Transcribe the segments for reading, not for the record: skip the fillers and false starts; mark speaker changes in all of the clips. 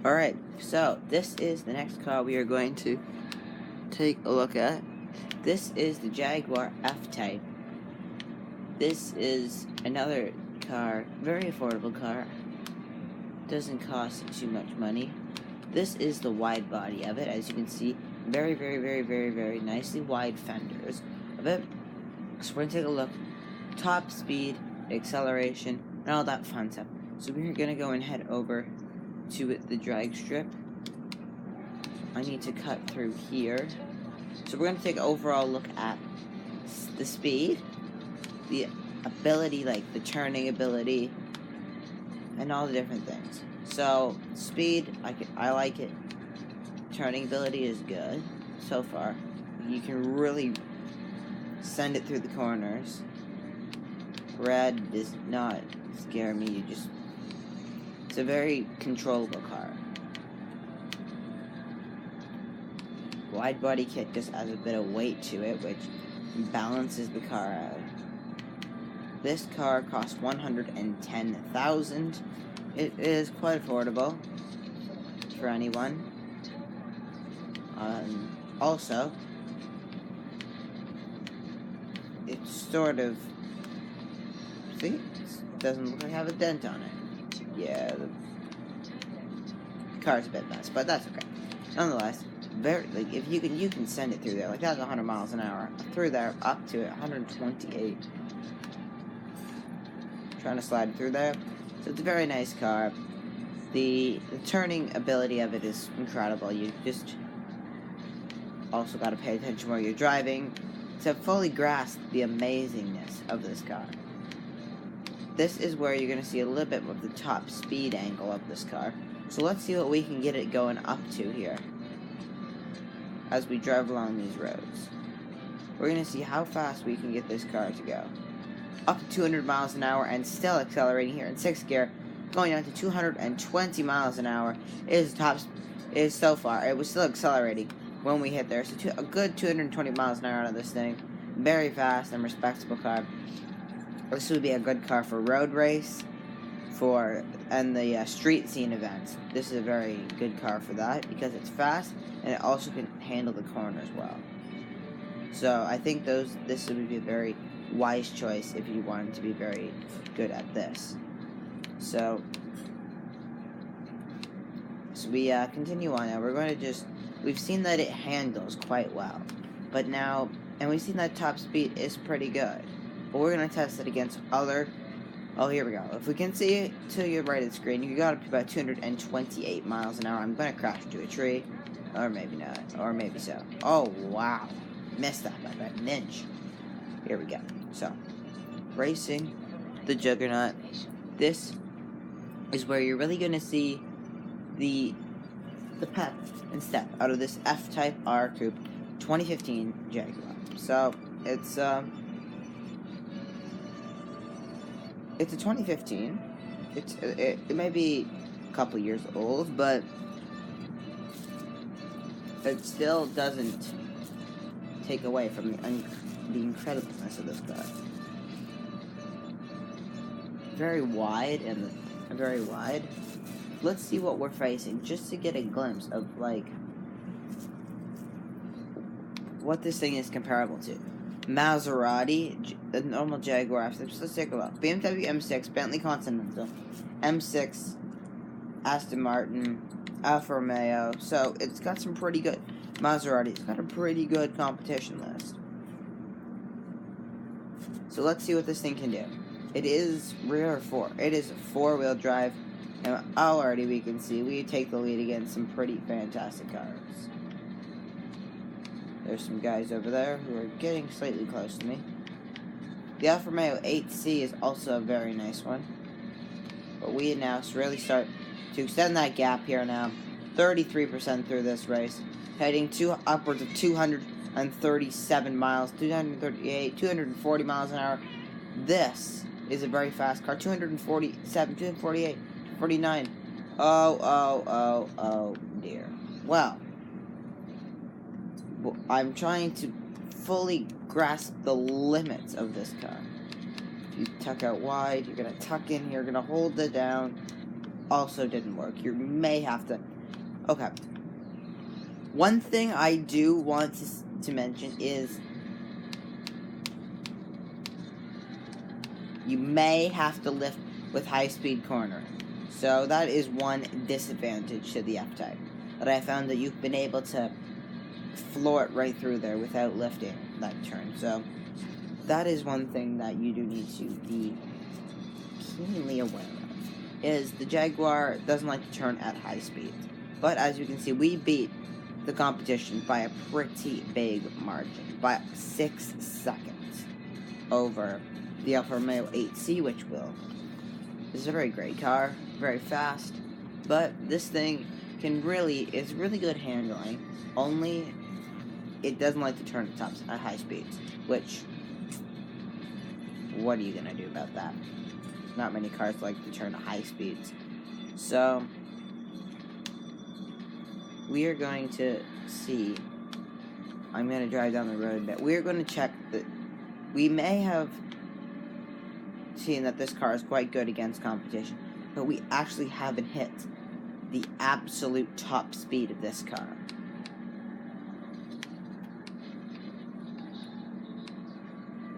Speaker 1: Alright, so this is the next car we are going to take a look at. This is the Jaguar F-Type. This is another car, very affordable car. Doesn't cost too much money. This is the wide body of it. As you can see, very nicely wide fenders of it. So we're going to take a look. Top speed, acceleration, and all that fun stuff. So we're going to go and head over to the drag strip. I need to cut through here. So we're going to take an overall look at the speed, the ability, like the turning ability, and all the different things. So speed, I like it. Turning ability is good so far. You can really send it through the corners. Red does not scare me. It's a very controllable car. Wide body kit just has a bit of weight to it, which balances the car out. This car costs $110,000. It is quite affordable for anyone. Also, it's sort of, see, it doesn't look like I have a dent on it. Yeah, the car's a bit messed, but that's okay. Nonetheless, like if you can send it through there. Like that's 100 miles an hour through there, up to 128. Trying to slide through there. So it's a very nice car. The turning ability of it is incredible. You just also got to pay attention where you're driving to fully grasp the amazingness of this car. This is where you're going to see a little bit of the top speed angle of this car. So let's see what we can get it going up to here as we drive along these roads. We're going to see how fast we can get this car to go. Up to 200 miles an hour and still accelerating here in 6th gear, going down to 220 miles an hour. It is so far. It was still accelerating when we hit there. So a good 220 miles an hour out of this thing. Very fast and respectable car. This would be a good car for road race, and the street scene events. This is a very good car for that because it's fast and it also can handle the corners well. So I think this would be a very wise choice if you wanted to be very good at this. So we continue on now. We're going to we've seen that it handles quite well, but now, and we've seen that top speed is pretty good. But we're going to test it against other. Oh, here we go. If we can see it to your right of the screen, you got up to about 228 miles an hour. I'm going to crash into a tree. Or maybe not. Or maybe so. Oh, wow. Missed that by about an inch. Here we go. So, racing the Juggernaut. This is where you're really going to see the pep and step out of this F-Type R Coupe 2015 Jaguar. So, it's a 2015. It may be a couple years old, but it still doesn't take away from the incredibleness of this car. Very wide and very wide. Let's see what we're facing, just to get a glimpse of like what this thing is comparable to. Maserati, the normal Jaguar F-Type. Let's take a look. BMW M6, Bentley Continental, M6, Aston Martin, Alfa Romeo. So it's got some pretty good Maserati. It's got a pretty good competition list. So let's see what this thing can do. It is It is a 4-wheel drive, and already we can see we take the lead against some pretty fantastic cars. There's some guys over there who are getting slightly close to me. The Alfa Romeo 8C is also a very nice one. But we now really start to extend that gap here now. 33% through this race. Heading to upwards of 237 miles, 238, 240 miles an hour. This is a very fast car. 247, 248, 49. Oh dear. Well, I'm trying to fully grasp the limits of this car. If you tuck out wide, you're going to tuck in here, you're going to hold it down. Also didn't work. You may have to Okay. One thing I do want to mention is you may have to lift with high-speed cornering. So that is one disadvantage to the F-Type. But I found that you've been able to floor it right through there without lifting that turn. So that is one thing that you do need to be keenly aware of. Is the Jaguar doesn't like to turn at high speeds. But as you can see, we beat the competition by a pretty big margin. By 6 seconds over the Alfa Romeo 8C, which is a very great car, very fast, but this thing is really good handling, only it doesn't like to turn at high speeds, which, what are you gonna do about that? Not many cars like to turn at high speeds. So, we are going to see, I'm going to drive down the road a bit, we are going to check that, we may have seen that this car is quite good against competition, but we actually haven't hit the absolute top speed of this car.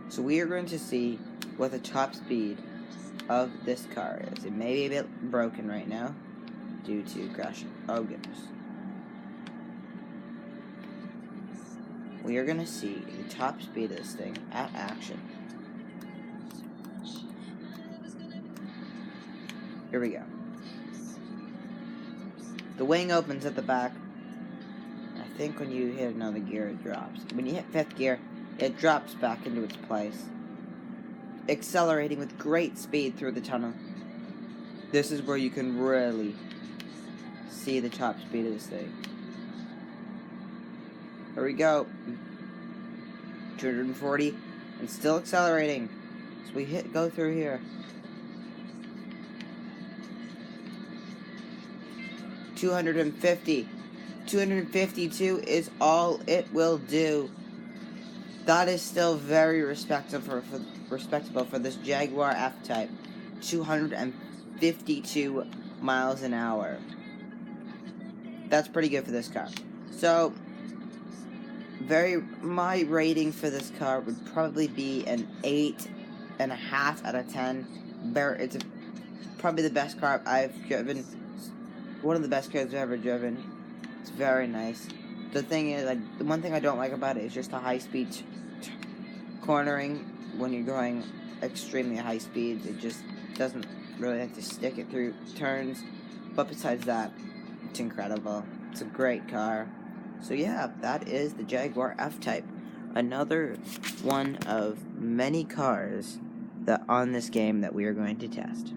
Speaker 1: So we are going to see what the top speed of this car is. It may be a bit broken right now due to crashing. Oh goodness. We are going to see the top speed of this thing at action. Here we go. The wing opens at the back. I think when you hit another gear, it drops. When you hit 5th gear, it drops back into its place, accelerating with great speed through the tunnel. This is where you can really see the top speed of this thing. Here we go. 240, and still accelerating. So we go through here. 250. 252 is all it will do. That is still very respectable for this Jaguar F-Type. 252 miles an hour. That's pretty good for this car. So, my rating for this car would probably be an 8.5 out of 10. It's probably the best car I've driven. One of the best cars I've ever driven. It's very nice. The thing is, the one thing I don't like about it is just the high speed cornering. When you're going extremely high speeds, it just doesn't really like to stick it through turns. But besides that, it's incredible. It's a great car. So yeah, that is the Jaguar F-Type. Another one of many cars that on this game that we are going to test.